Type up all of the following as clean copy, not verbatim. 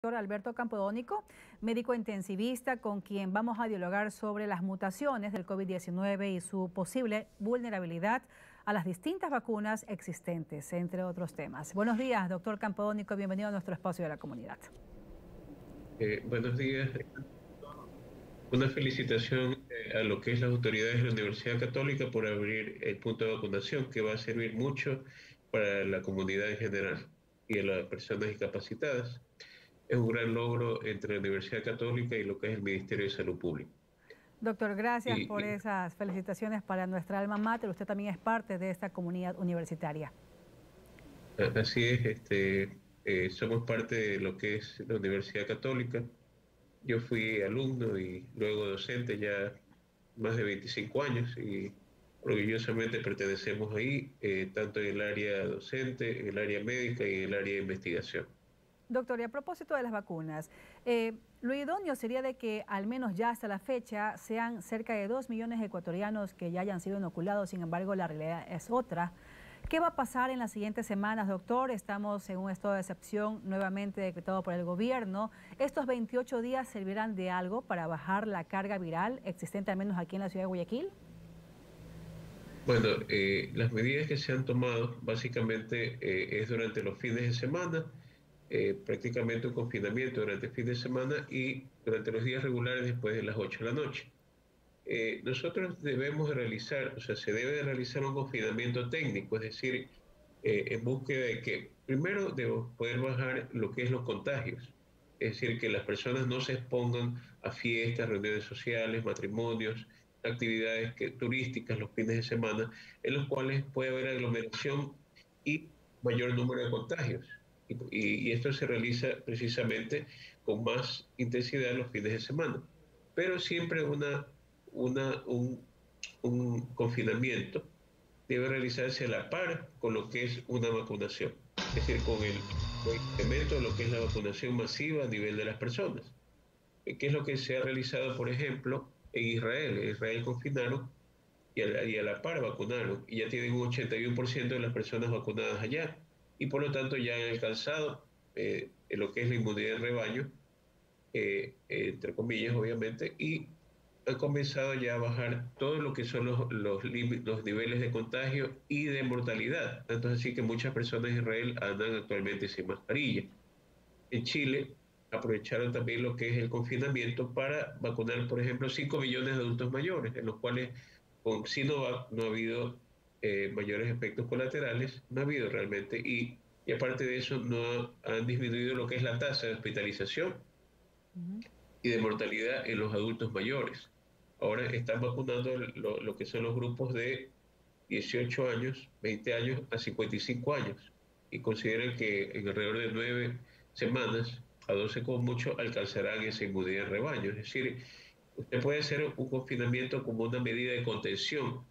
doctor Alberto Campodónico, médico intensivista, con quien vamos a dialogar sobre las mutaciones del COVID-19 y su posible vulnerabilidad a las distintas vacunas existentes, entre otros temas. Buenos días, doctor Campodónico, bienvenido a nuestro espacio de la comunidad. Buenos días. Una felicitación a lo que es las autoridades de la Universidad Católica por abrir el punto de vacunación, que va a servir mucho para la comunidad en general y a las personas discapacitadas. Es un gran logro entre la Universidad Católica y lo que es el Ministerio de Salud Pública. Doctor, gracias Y, por y esas felicitaciones para nuestra alma mater. Usted también es parte de esta comunidad universitaria. Así es, somos parte de lo que es la Universidad Católica. Yo fui alumno y luego docente ya más de 25 años y orgullosamente pertenecemos ahí, tanto en el área docente, en el área médica y en el área de investigación. Doctor, y a propósito de las vacunas, lo idóneo sería de que al menos ya hasta la fecha sean cerca de 2 millones de ecuatorianos que ya hayan sido inoculados. Sin embargo, la realidad es otra. ¿Qué va a pasar en las siguientes semanas, doctor? Estamos en un estado de excepción nuevamente decretado por el gobierno. ¿Estos 28 días servirán de algo para bajar la carga viral existente al menos aquí en la ciudad de Guayaquil? Bueno, las medidas que se han tomado básicamente es durante los fines de semana, prácticamente un confinamiento durante el fin de semana y durante los días regulares después de las 8 de la noche. Nosotros debemos realizar, o sea, se debe de realizar un confinamiento técnico, es decir, en búsqueda de que primero debemos poder bajar lo que es los contagios, es decir, que las personas no se expongan a fiestas, reuniones sociales, matrimonios, actividades turísticas los fines de semana, en los cuales puede haber aglomeración y mayor número de contagios. Y esto se realiza precisamente con más intensidad los fines de semana. Pero siempre un confinamiento debe realizarse a la par con lo que es una vacunación, es decir, con el incremento de lo que es la vacunación masiva a nivel de las personas. ¿Qué es lo que se ha realizado, por ejemplo, en Israel? En Israel confinaron y a la par vacunaron, y ya tienen un 81% de las personas vacunadas allá, y por lo tanto ya han alcanzado en lo que es la inmunidad de rebaño, entre comillas, obviamente, y han comenzado ya a bajar todo lo que son los niveles de contagio y de mortalidad. Tanto es así que muchas personas en Israel andan actualmente sin mascarilla. En Chile aprovecharon también lo que es el confinamiento para vacunar, por ejemplo, 5 millones de adultos mayores, en los cuales con Sinovac no ha habido mayores efectos colaterales, no ha habido realmente, y aparte de eso no han disminuido lo que es la tasa de hospitalización y de mortalidad en los adultos mayores. Ahora están vacunando lo que son los grupos de 18 años, 20 años a 55 años y consideran que en alrededor de 9 semanas a 12 como mucho alcanzarán esa inmunidad de rebaño. Es decir, usted puede hacer un confinamiento como una medida de contención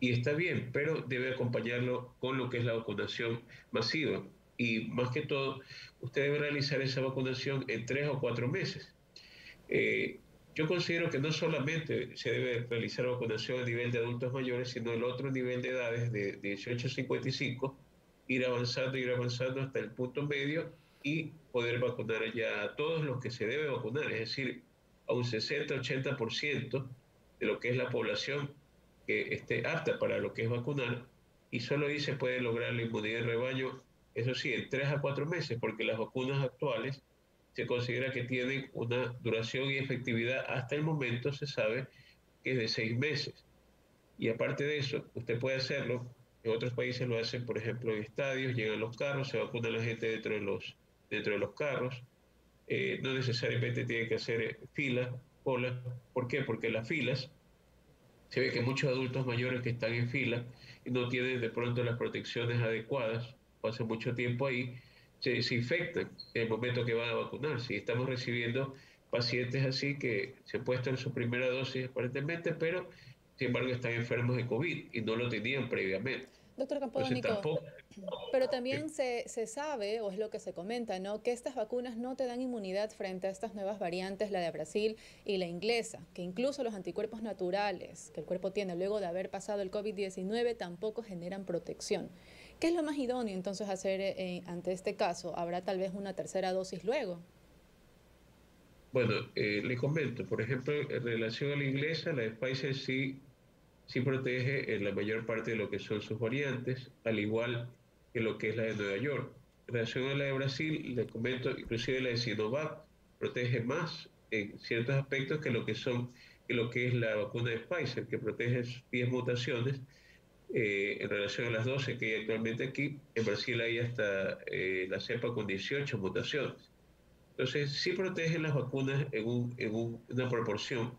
y está bien, pero debe acompañarlo con lo que es la vacunación masiva. Y más que todo, usted debe realizar esa vacunación en 3 o 4 meses. Eh, yo considero que no solamente se debe realizar vacunación a nivel de adultos mayores, sino el otro nivel de edades de 18 a 55, ir avanzando hasta el punto medio y poder vacunar ya a todos los que se debe vacunar, es decir, a un 60-80% de lo que es la población que esté apta para lo que es vacunar, y solo ahí se puede lograr la inmunidad de rebaño, eso sí, en 3 a 4 meses, porque las vacunas actuales se considera que tienen una duración y efectividad hasta el momento, se sabe que es de 6 meses. Y aparte de eso, usted puede hacerlo, en otros países lo hacen, por ejemplo, en estadios, llegan los carros, se vacuna la gente dentro de los carros, no necesariamente tiene que hacer filas, colas. ¿Por qué? Porque las filas, se ve que muchos adultos mayores que están en fila y no tienen de pronto las protecciones adecuadas, pasan mucho tiempo ahí, se infectan en el momento que van a vacunarse. Y estamos recibiendo pacientes así que se han puesto en su primera dosis aparentemente, pero sin embargo están enfermos de COVID y no lo tenían previamente. Doctor Entonces Campodónico, tampoco. pero también se sabe, o es lo que se comenta, ¿no?, que estas vacunas no te dan inmunidad frente a estas nuevas variantes, la de Brasil y la inglesa, que incluso los anticuerpos naturales que el cuerpo tiene luego de haber pasado el COVID-19 tampoco generan protección. ¿Qué es lo más idóneo entonces hacer ante este caso? ¿Habrá tal vez una tercera dosis luego? Bueno, le comento, por ejemplo, en relación a la inglesa, la de Pfizer sí protege en la mayor parte de lo que son sus variantes, al igual que lo que es la de Nueva York. En relación a la de Brasil, le comento, inclusive la de Sinovac protege más en ciertos aspectos que lo que es la vacuna de Pfizer, que protege 10 mutaciones en relación a las 12 que hay actualmente aquí. En Brasil hay hasta la cepa con 18 mutaciones. Entonces, sí protegen las vacunas una proporción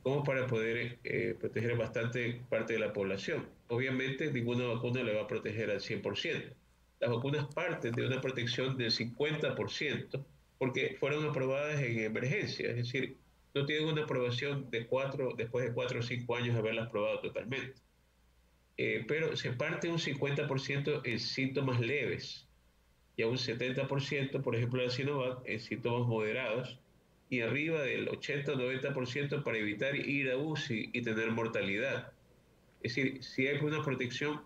como para poder proteger bastante parte de la población. Obviamente, ninguna vacuna le va a proteger al 100%. Las vacunas parten de una protección del 50% porque fueron aprobadas en emergencia, es decir, no tienen una aprobación después de 4 o 5 años de haberlas aprobado totalmente. Pero se parte un 50% en síntomas leves y a un 70%, por ejemplo, la Sinovac, en síntomas moderados, y arriba del 80 o 90% para evitar ir a UCI y tener mortalidad. Es decir, si hay una protección,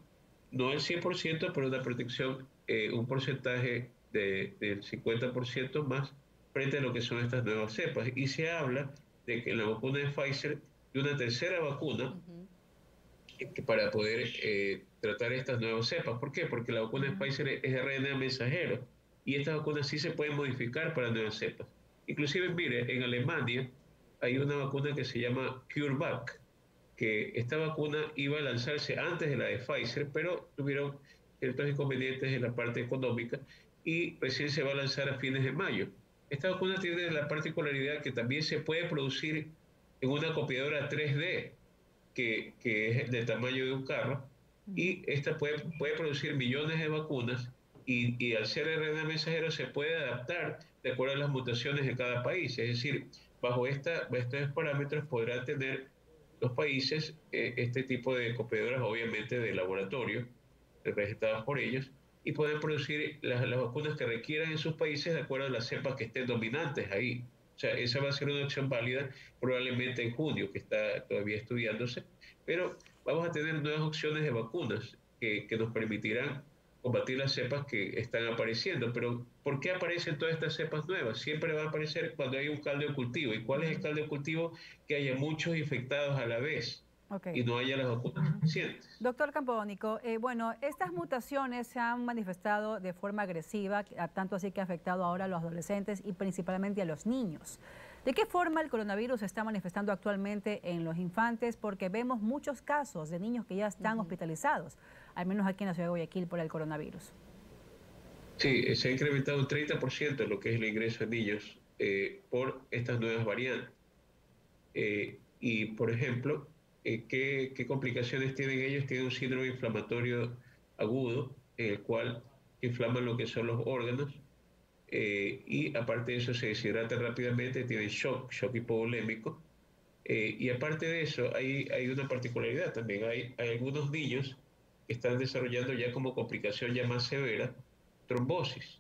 no el 100%, pero una protección, un porcentaje del 50% más frente a lo que son estas nuevas cepas. Y se habla de que la vacuna de Pfizer, de una tercera vacuna, para poder tratar estas nuevas cepas. ¿Por qué? Porque la vacuna de Pfizer es RNA mensajero y estas vacunas sí se pueden modificar para nuevas cepas. Inclusive, mire, en Alemania hay una vacuna que se llama CureVac, que esta vacuna iba a lanzarse antes de la de Pfizer, pero tuvieron ciertos inconvenientes en la parte económica y recién se va a lanzar a fines de mayo. Esta vacuna tiene la particularidad que también se puede producir en una copiadora 3D, que es del tamaño de un carro, y esta puede producir millones de vacunas y al ser RNA mensajero se puede adaptar de acuerdo a las mutaciones de cada país. Es decir, bajo estos parámetros podrán tener los países este tipo de copiadoras, obviamente de laboratorio, registradas por ellos, y pueden producir las vacunas que requieran en sus países de acuerdo a las cepas que estén dominantes ahí. O sea, esa va a ser una opción válida probablemente en junio, que está todavía estudiándose, pero vamos a tener nuevas opciones de vacunas que nos permitirán combatir las cepas que están apareciendo. Pero ¿por qué aparecen todas estas cepas nuevas? Siempre va a aparecer cuando hay un caldo de cultivo. ¿Y cuál es el caldo de cultivo? Que haya muchos infectados a la vez. Okay. Y no haya las vacunas suficientes. Doctor Campodónico, bueno, estas mutaciones se han manifestado de forma agresiva, tanto así que ha afectado ahora a los adolescentes y principalmente a los niños. ¿De qué forma el coronavirus se está manifestando actualmente en los infantes? Porque vemos muchos casos de niños que ya están hospitalizados, al menos aquí en la ciudad de Guayaquil, por el coronavirus. Sí, se ha incrementado un 30% lo que es el ingreso de niños por estas nuevas variantes. Y, por ejemplo, ¿qué complicaciones tienen ellos? Tienen un síndrome inflamatorio agudo, en el cual inflaman lo que son los órganos, y aparte de eso se deshidratan rápidamente, tienen shock hipovolémico. Y aparte de eso, hay una particularidad también. Hay algunos niños que están desarrollando ya como complicación ya más severa trombosis,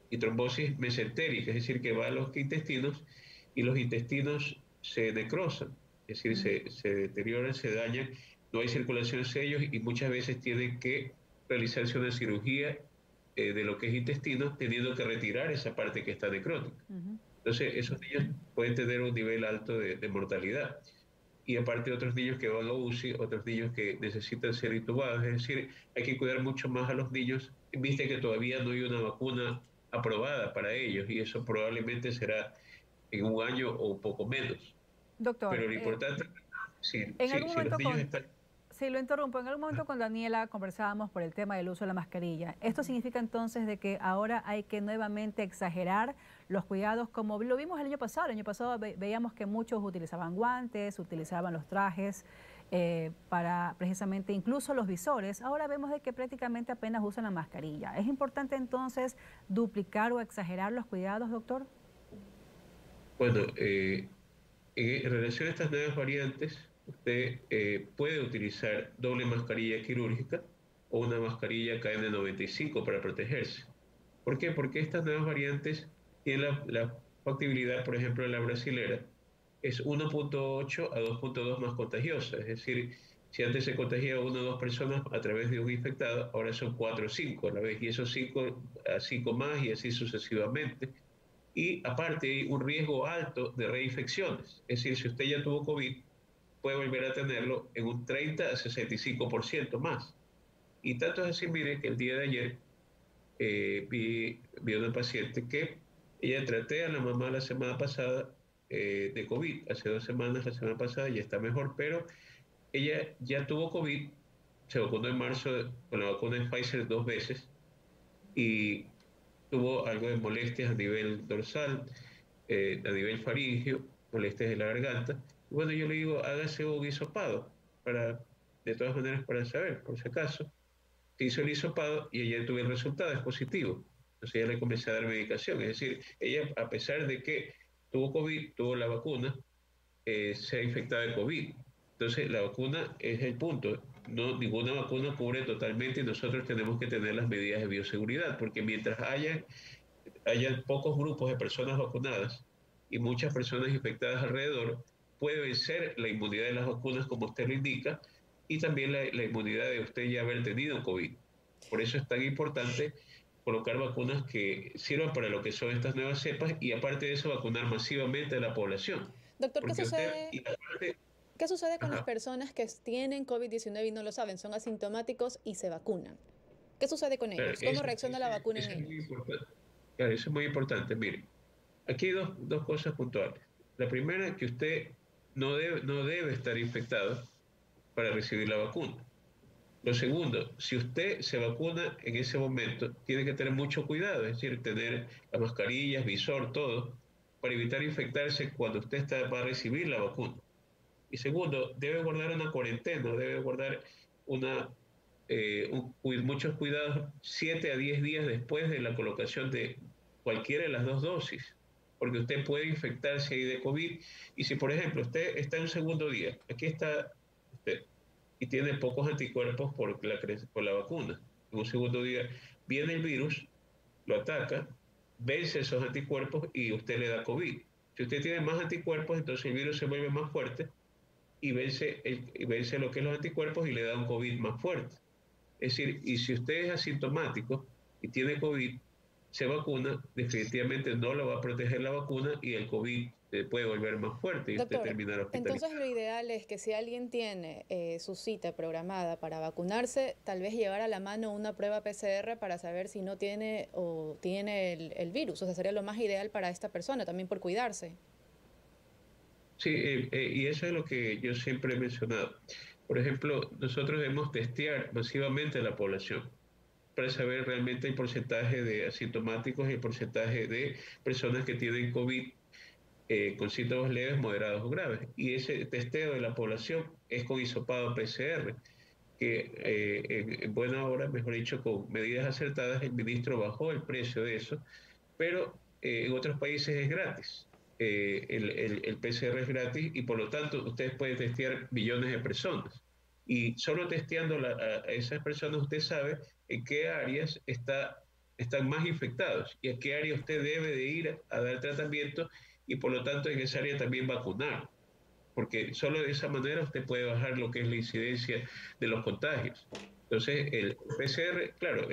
y trombosis mesentérica, es decir, que va a los intestinos y los intestinos se necrosan, es decir, se deterioran, se dañan, no hay circulación en ellos y muchas veces tienen que realizarse una cirugía de lo que es intestino, teniendo que retirar esa parte que está necrótica. Entonces, esos niños pueden tener un nivel alto de mortalidad. Y aparte otros niños que van a UCI, otros niños que necesitan ser intubados. Es decir, hay que cuidar mucho más a los niños, viste que todavía no hay una vacuna aprobada para ellos y eso probablemente será en un año o un poco menos. Doctor, pero lo importante, si los niños están... Sí, lo interrumpo. En algún momento con Daniela conversábamos por el tema del uso de la mascarilla. ¿Esto significa entonces de que ahora hay que nuevamente exagerar los cuidados como lo vimos el año pasado? El año pasado veíamos que muchos utilizaban guantes, utilizaban los trajes para precisamente incluso los visores. Ahora vemos de que prácticamente apenas usan la mascarilla. ¿Es importante entonces duplicar o exagerar los cuidados, doctor? Bueno, en relación a estas nuevas variantes, usted puede utilizar doble mascarilla quirúrgica o una mascarilla KN95 para protegerse. ¿Por qué? Porque estas nuevas variantes tienen la factibilidad, por ejemplo, en la brasilera, es 1.8 a 2.2 más contagiosa. Es decir, si antes se contagia a 1 o 2 personas a través de un infectado, ahora son 4 o 5 a la vez, y esos 5 a 5 más y así sucesivamente. y aparte hay un riesgo alto de reinfecciones. Es decir, si usted ya tuvo COVID, puede volver a tenerlo en un 30 a 65% más. Y tanto es así, mire, que el día de ayer vi a una paciente que ella traté a la mamá la semana pasada de COVID, hace 2 semanas, la semana pasada, ya está mejor, pero ella ya tuvo COVID, se vacunó en marzo con la vacuna de Pfizer 2 veces y tuvo algo de molestias a nivel dorsal, a nivel faríngeo, molestias de la garganta. Y bueno, yo le digo, hágase un hisopado, de todas maneras para saber, por si acaso. Se hizo el hisopado y ella tuvo el resultado, es positivo. Entonces ya le comencé a dar medicación. Es decir, ella, a pesar de que tuvo COVID, tuvo la vacuna, se ha infectado de COVID. Entonces la vacuna es el punto. No, ninguna vacuna cubre totalmente y nosotros tenemos que tener las medidas de bioseguridad, porque mientras haya pocos grupos de personas vacunadas y muchas personas infectadas alrededor, puede vencer la inmunidad de las vacunas, como usted lo indica, y también la inmunidad de usted ya haber tenido COVID. Por eso es tan importante colocar vacunas que sirvan para lo que son estas nuevas cepas y aparte de eso vacunar masivamente a la población. Doctor, Porque ¿qué sucede con las ajá, personas que tienen COVID-19 y no lo saben? Son asintomáticos y se vacunan. ¿Qué sucede con claro, ellos? ¿Cómo reacciona la vacuna en eso es muy ellos? importante. Claro, eso es muy importante. Mire, aquí hay dos cosas puntuales. La primera es que usted no debe estar infectado para recibir la vacuna. Lo segundo, si usted se vacuna en ese momento, tiene que tener mucho cuidado, es decir, tener las mascarillas, visor, todo, para evitar infectarse cuando usted va a recibir la vacuna. Y segundo, debe guardar una cuarentena, debe guardar muchos cuidados 7 a 10 días después de la colocación de cualquiera de las 2 dosis, porque usted puede infectarse ahí de COVID. Y si, por ejemplo, usted está en un segundo día, aquí está usted, y tiene pocos anticuerpos por la vacuna, en un segundo día viene el virus, lo ataca, vence esos anticuerpos y usted le da COVID. Si usted tiene más anticuerpos, entonces el virus se vuelve más fuerte y vence lo que es los anticuerpos y le da un COVID más fuerte. Es decir, y si usted es asintomático y tiene COVID, se vacuna, definitivamente no lo va a proteger la vacuna y el COVID puede volver más fuerte y usted Doctor, terminar entonces lo hospitalizado. ideal es que si alguien tiene su cita programada para vacunarse, tal vez llevar a la mano una prueba PCR para saber si no tiene o tiene el virus. O sea, sería lo más ideal para esta persona, también por cuidarse. Sí, y eso es lo que yo siempre he mencionado. Por ejemplo, nosotros debemos testear masivamente a la población para saber realmente el porcentaje de asintomáticos y el porcentaje de personas que tienen COVID con síntomas leves, moderados o graves. Y ese testeo de la población es con hisopado PCR, que en buena hora, mejor dicho, con medidas acertadas, el ministro bajó el precio de eso, pero en otros países es gratis. El PCR es gratis y por lo tanto ustedes pueden testear millones de personas. Y solo testeando a esas personas usted sabe en qué áreas están más infectados y a qué área usted debe de ir a dar tratamiento y por lo tanto en esa área también vacunar. Porque solo de esa manera usted puede bajar lo que es la incidencia de los contagios. Entonces, el PCR, claro,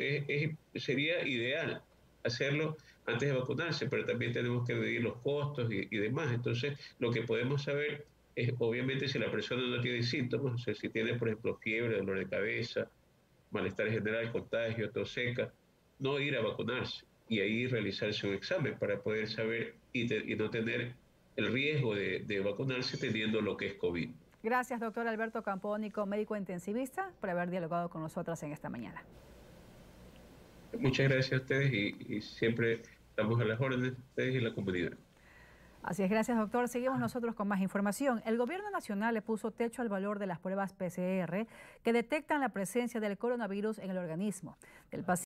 sería ideal hacerlo antes de vacunarse, pero también tenemos que medir los costos y demás. Entonces, lo que podemos saber es, obviamente, si la persona no tiene síntomas, o sea, si tiene, por ejemplo, fiebre, dolor de cabeza, malestar general, contagio, tos seca, no ir a vacunarse y ahí realizarse un examen para poder saber y no tener el riesgo de vacunarse teniendo lo que es COVID. Gracias, doctor Alberto Campónico, médico intensivista, por haber dialogado con nosotras en esta mañana. Muchas gracias a ustedes y siempre estamos a las órdenes de ustedes y la comunidad. Así es, gracias doctor. Seguimos nosotros con más información. El gobierno nacional le puso techo al valor de las pruebas PCR que detectan la presencia del coronavirus en el organismo del paciente.